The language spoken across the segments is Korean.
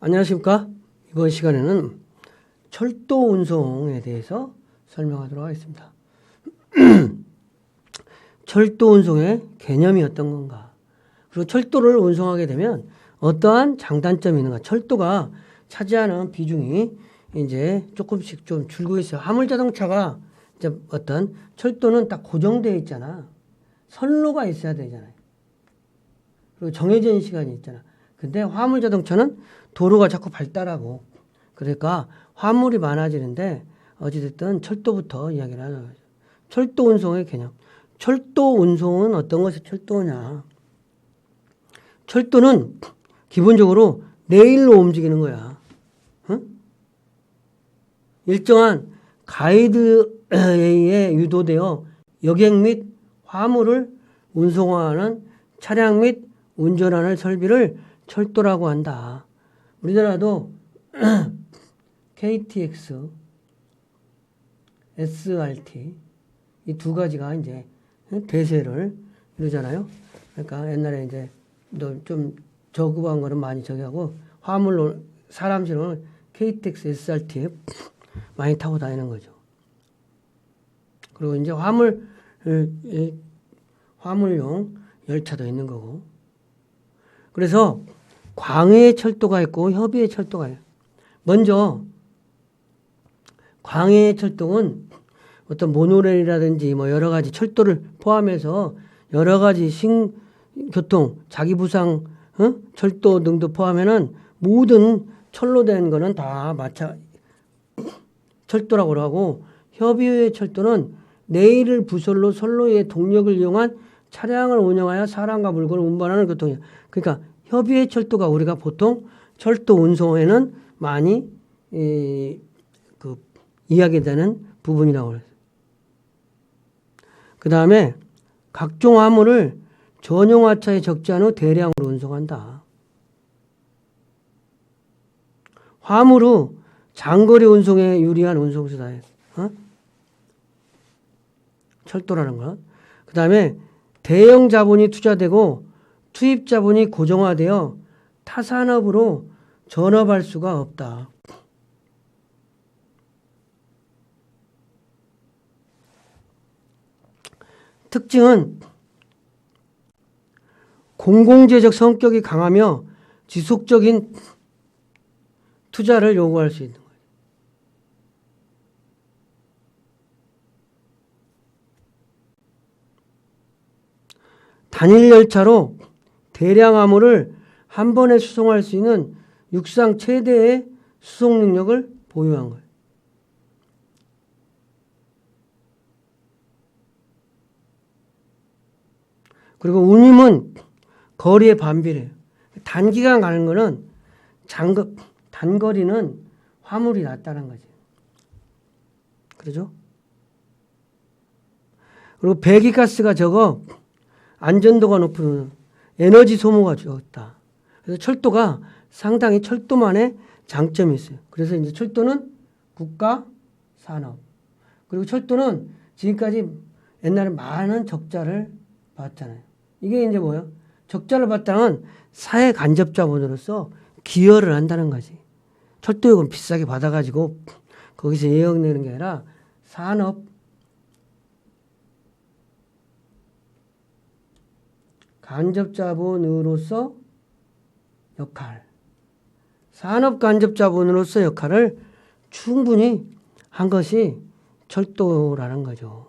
안녕하십니까? 이번 시간에는 철도 운송에 대해서 설명하도록 하겠습니다. 철도 운송의 개념이 어떤 건가? 그리고 철도를 운송하게 되면 어떠한 장단점이 있는가? 철도가 차지하는 비중이 이제 조금씩 좀 줄고 있어요. 화물자동차가 이제 어떤 철도는 딱 고정되어 있잖아. 선로가 있어야 되잖아요. 그리고 정해진 시간이 있잖아. 근데 화물자동차는 도로가 자꾸 발달하고 그러니까 화물이 많아지는데 어찌됐든 철도부터 이야기를 하는 거죠. 철도 운송의 개념. 철도 운송은 어떤 것이 철도냐. 철도는 기본적으로 레일로 움직이는 거야. 응? 일정한 가이드에 유도되어 여객 및 화물을 운송하는 차량 및 운전하는 설비를 철도라고 한다. 우리나라도 KTX, SRT 이 두 가지가 이제 대세를 이루잖아요. 그러니까 옛날에 이제 좀 저급한 거는 많이 저기 하고 화물로 사람 실으면 KTX, SRT 많이 타고 다니는 거죠. 그리고 이제 화물용 열차도 있는 거고. 그래서 광해의 철도가 있고 협의의 철도가 있어요. 먼저 광해의 철도는 어떤 모노레일이라든지 뭐 여러 가지 철도를 포함해서 여러 가지 신교통, 자기부상, 철도 등도 포함해는 모든 철로 된 거는 다 철도라고 하고 협의의 철도는 레일을 부설로 선로의 동력을 이용한 차량을 운영하여 사람과 물건을 운반하는 교통이야. 그러니까 협의의 철도가 우리가 보통 철도 운송에는 많이 이야기되는 부분이라고 해요. 그 다음에 각종 화물을 전용화차에 적재한 후 대량으로 운송한다. 화물 후 장거리 운송에 유리한 운송수다. 철도라는 것. 그 다음에 대형 자본이 투자되고 투입 자본이 고정화되어 타산업으로 전업할 수가 없다. 특징은 공공재적 성격이 강하며 지속적인 투자를 요구할 수 있는 거예요. 단일 열차로 대량 화물을 한 번에 수송할 수 있는 육상 최대의 수송 능력을 보유한 거예요. 그리고 운임은 거리에 반비례해요. 단기간 가는 거는 단거리는 화물이 낫다는 거지. 그렇죠? 그리고 배기가스가 적어 안전도가 높은 에너지 소모가 적다. 그래서 철도가 상당히 철도만의 장점이 있어요. 그래서 이제 철도는 국가 산업. 그리고 철도는 지금까지 옛날에 많은 적자를 봤잖아요. 이게 이제 뭐예요? 적자를 봤다는 사회 간접 자본으로서 기여를 한다는 거지. 철도요금 비싸게 받아가지고 거기서 예역 내는 게 아니라 산업 간접 자본으로서 역할, 산업 간접 자본으로서 역할을 충분히 한 것이 철도라는 거죠.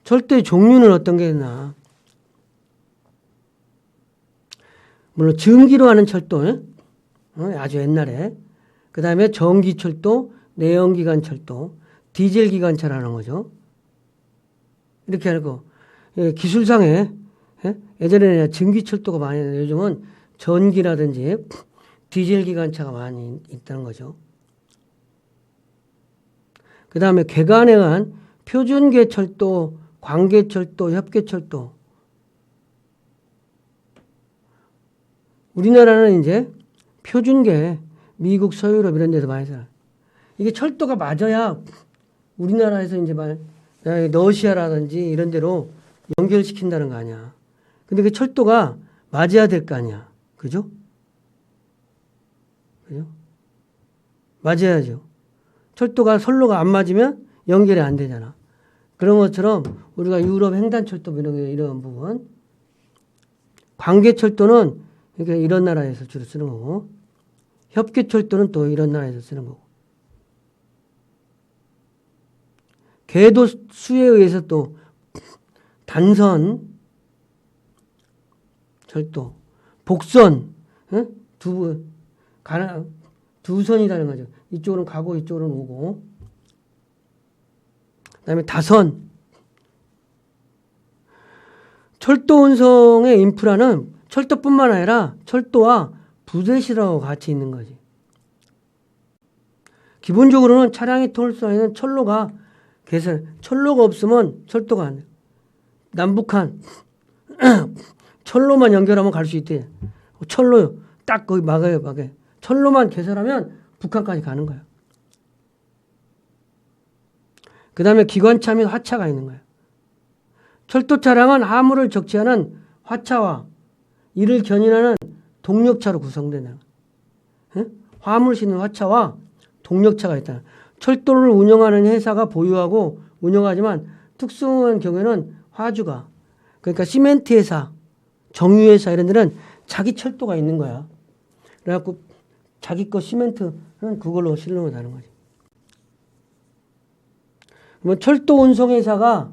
철도의 종류는 어떤 게 있나? 물론 전기로 하는 철도, 아주 옛날에. 그 다음에 전기철도, 내연기관철도, 디젤기관차라는 거죠. 이렇게 하고 기술상에 예전에는 전기철도가 많이 있는데 요즘은 전기라든지 디젤기관차가 많이 있다는 거죠. 그 다음에 개간에 의한 표준계철도, 광계철도, 협계철도. 우리나라는 이제 표준계, 미국, 서유럽 이런 데서 많이 살아. 이게 철도가 맞아야 우리나라에서 이제 러시아라든지 이런 데로 연결시킨다는 거 아니야. 근데 그 철도가 맞아야 될 거 아니야. 그죠? 그죠? 맞아야죠. 철도가 선로가 안 맞으면 연결이 안 되잖아. 그런 것처럼 우리가 유럽 횡단철도 이런 부분, 관계철도는 이렇게 이런 나라에서 주로 쓰는 거고, 협계철도는 또 이런 나라에서 쓰는 거고, 궤도 수에 의해서 또 단선 철도, 복선, 응? 두 선이라는 거죠. 이쪽으로는 가고 이쪽으로는 오고. 그다음에 다선. 철도 운송의 인프라는 철도뿐만 아니라 철도와 부대시라고 같이 있는 거지. 기본적으로는 차량이 통할 수 있는 철로가 철로가 없으면 철도가 안 돼. 남북한 철로만 연결하면 갈 수 있대. 철로 딱 거기 막아요. 철로만 개설하면 북한까지 가는 거야. 그 다음에 기관차 및 화차가 있는 거야. 철도 차량은 화물을 적재하는 화차와 이를 견인하는 동력차로 구성되는 거야. 화물 싣는 화차와 동력차가 있다. 철도를 운영하는 회사가 보유하고 운영하지만 특수한 경우에는 화주가, 그러니까 시멘트 회사, 정유회사 이런 데는 자기 철도가 있는 거야. 그래갖고 자기 거 시멘트는 그걸로 실는 거다는 거지. 그러면 철도 운송회사가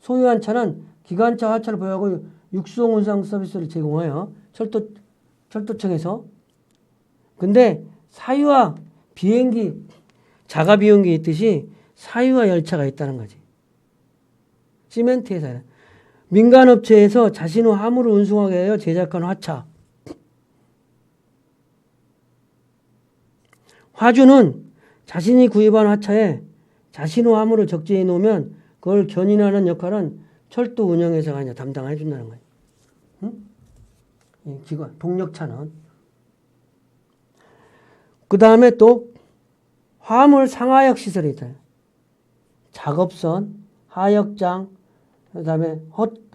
소유한 차는 기관차 화차를 보유하고 육송 운송 서비스를 제공해요. 철도청에서. 근데 사유와 비행기, 자가 비용기 있듯이 사유와 열차가 있다는 거지. 시멘트 회사는. 민간업체에서 자신의 화물을 운송하게 하여 제작한 화차. 화주는 자신이 구입한 화차에 자신의 화물을 적재해 놓으면 그걸 견인하는 역할은 철도 운영회사가 이제 담당해 준다는 거예요. 응? 이 기관, 동력차는. 그 다음에 또 화물 상하역 시설이 있어요. 작업선, 하역장, 그 다음에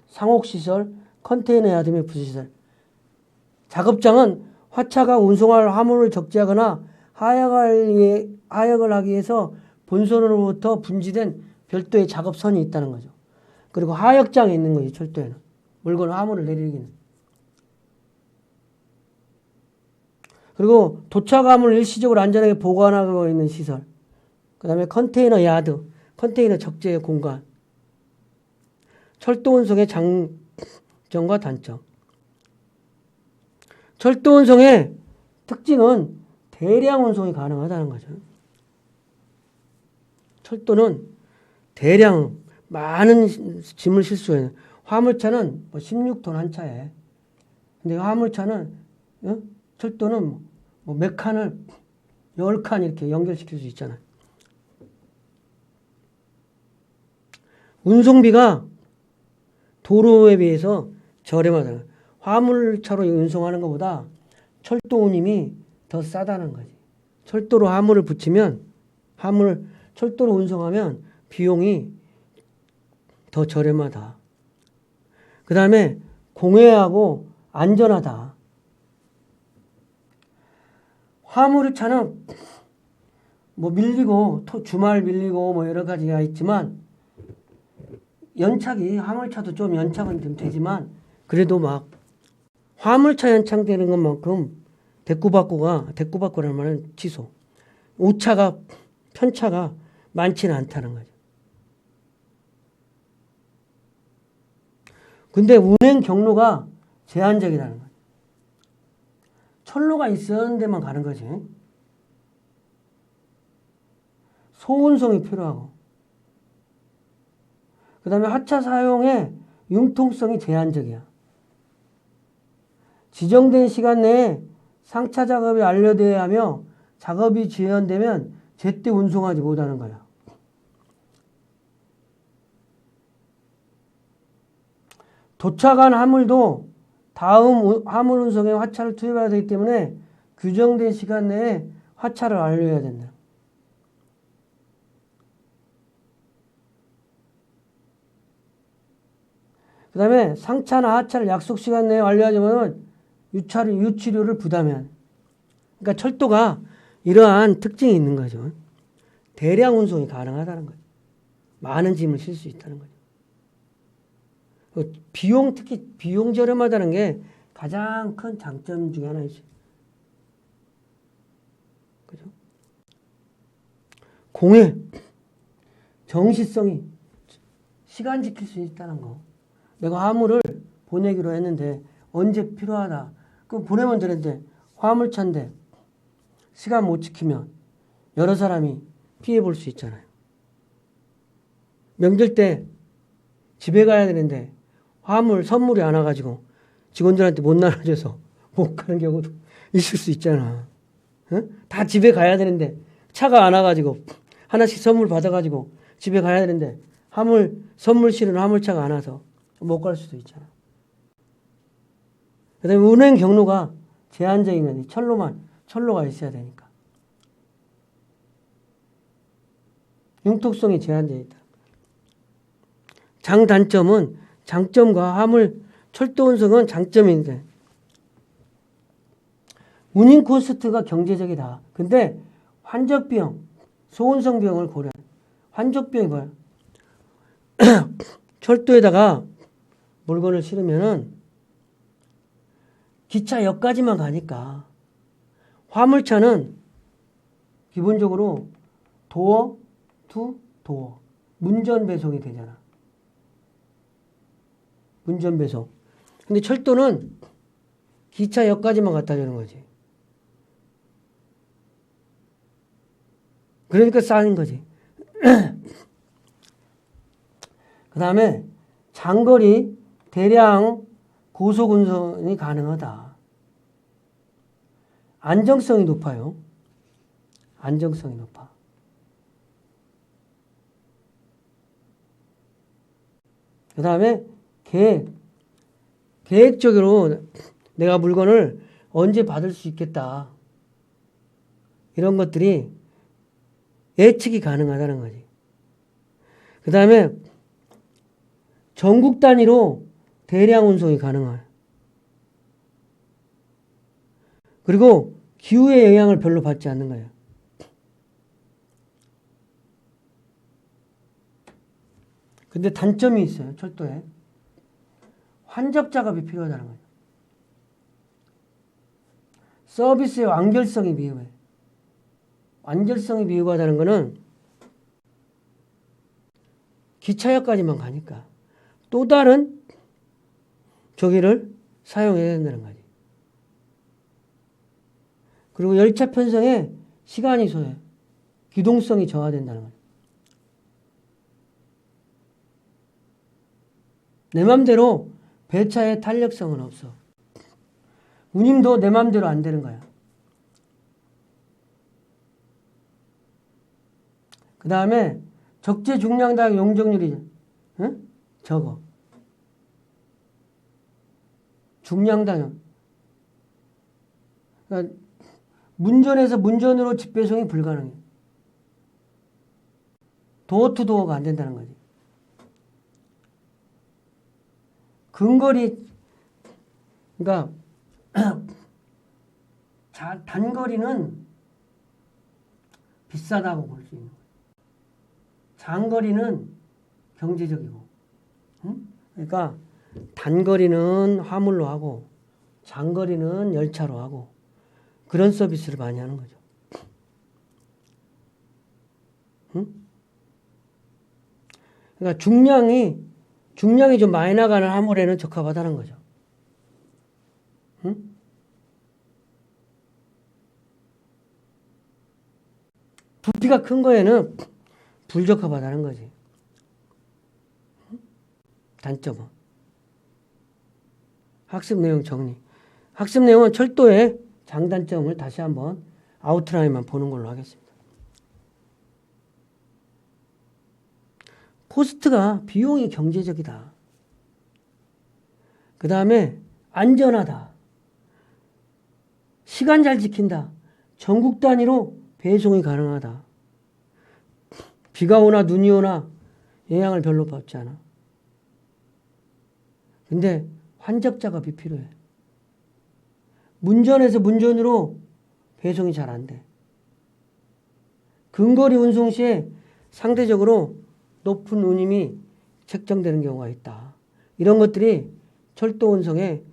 상옥시설, 컨테이너 야드 및 부시설. 작업장은 화차가 운송할 화물을 적재하거나 하역을 하기 위해서 본선으로부터 분지된 별도의 작업선이 있다는 거죠. 그리고 하역장에 있는 거지, 철도에는. 물건 화물을 내리기는. 그리고 도착 화물을 일시적으로 안전하게 보관하고 있는 시설. 그 다음에 컨테이너 야드, 컨테이너 적재 공간. 철도 운송의 장점과 단점. 철도 운송의 특징은 대량 운송이 가능하다는 거죠. 철도는 대량 많은 짐을 실수해요. 화물차는 뭐 16톤 한 차에. 근데 화물차는, 철도는 뭐 몇 칸을 10칸 이렇게 연결시킬 수 있잖아요. 운송비가 도로에 비해서 저렴하잖아요. 화물차로 운송하는 것보다 철도 운임이 더 싸다는 거지. 철도로 화물을 붙이면 철도로 운송하면 비용이 더 저렴하다. 그 다음에 공해하고 안전하다. 화물차는 뭐 밀리고 주말 밀리고 뭐 여러 가지가 있지만 연착이 화물차도 좀 연착은 좀 되지만 그래도 막 화물차 연착되는 것만큼 대꾸받고라는 말은 취소. 편차가 많지는 않다는 거죠. 근데 운행 경로가 제한적이라는 거죠. 철로가 있는 데만 가는 거지. 소운송이 필요하고. 그 다음에 하차 사용의 융통성이 제한적이야. 지정된 시간 내에 상차 작업이 완료되어야 하며 작업이 지연되면 제때 운송하지 못하는 거야. 도착한 화물도 다음 화물 운송에 화차를 투입해야 되기 때문에 규정된 시간 내에 화차를 완료해야 된다. 그 다음에 상차나 하차를 약속 시간 내에 완료하지 못하면 유치료를 부담해야 돼. 그러니까 철도가 이러한 특징이 있는 거죠. 대량 운송이 가능하다는 거죠. 많은 짐을 실 수 있다는 거죠. 특히 비용 저렴하다는 게 가장 큰 장점 중에 하나이죠. 그죠? 공해, 정시성이 시간 지킬 수 있다는 거. 내가 화물을 보내기로 했는데 언제 필요하다. 그럼 보내면 되는데 화물차인데 시간 못 지키면 여러 사람이 피해 볼 수 있잖아요. 명절 때 집에 가야 되는데 화물 선물이 안 와가지고 직원들한테 못 나눠줘서 못 가는 경우도 있을 수 있잖아. 응? 다 집에 가야 되는데 차가 안 와가지고 하나씩 선물 받아가지고 집에 가야 되는데 선물 실은 화물차가 안 와서 못 갈 수도 있잖아. 그 다음에 운행 경로가 제한적인 거지. 철로가 있어야 되니까. 융통성이 제한되어 있다. 장단점은 장점과 화물 철도 운송은 장점인데 운임 코스트가 경제적이다. 근데 환적비용, 소운성 비용을 고려. 환적비용이 뭐야? 철도에다가 물건을 실으면은 기차역까지만 가니까 화물차는 기본적으로 도어 투 도어 문전 배송이 되잖아. 문전 배송. 근데 철도는 기차역까지만 갖다 주는 거지. 그러니까 싸인 거지. 그 다음에 장거리 대량 고속 운송이 가능하다. 안정성이 높아요. 안정성이 높아. 그 다음에 계획적으로 내가 물건을 언제 받을 수 있겠다. 이런 것들이 예측이 가능하다는 거지. 그 다음에 전국 단위로 대량 운송이 가능한. 그리고 기후의 영향을 별로 받지 않는 거예요. 근데 단점이 있어요. 철도에. 환적 작업이 필요하다는 거예요. 서비스의 완결성이 미흡해. 완결성이 미흡하다는 거는 기차역까지만 가니까 또 다른 조기를 사용해야 된다는 거지. 그리고 열차 편성에 시간이 소요해. 기동성이 저하된다는 거지. 내 맘대로 배차의 탄력성은 없어. 운임도 내 맘대로 안 되는 거야. 그 다음에 적재 중량당 용적률이 적어. 중량당. 그러니까 문전에서 문전으로 직배송이 불가능해. 도어 투 도어가 안 된다는 거지. 근거리, 그러니까 단거리는 비싸다고 볼 수 있는 거예요. 장거리는 경제적이고, 그러니까 단거리는 화물로 하고 장거리는 열차로 하고 그런 서비스를 많이 하는 거죠. 그러니까 중량이 좀 많이 나가는 화물에는 적합하다는 거죠. 부피가 큰 거에는 불적합하다는 거지. 단점은. 학습 내용 정리. 학습 내용은 철도의 장단점을 다시 한번 아웃라인만 보는 걸로 하겠습니다. 코스트가 비용이 경제적이다. 그 다음에 안전하다. 시간 잘 지킨다. 전국 단위로 배송이 가능하다. 비가 오나 눈이 오나 영향을 별로 받지 않아. 근데 환적 작업이 필요해. 문전에서 문전으로 배송이 잘 안 돼. 근거리 운송 시에 상대적으로 높은 운임이 책정되는 경우가 있다. 이런 것들이 철도 운송의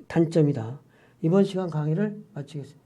단점이다. 이번 시간 강의를 마치겠습니다.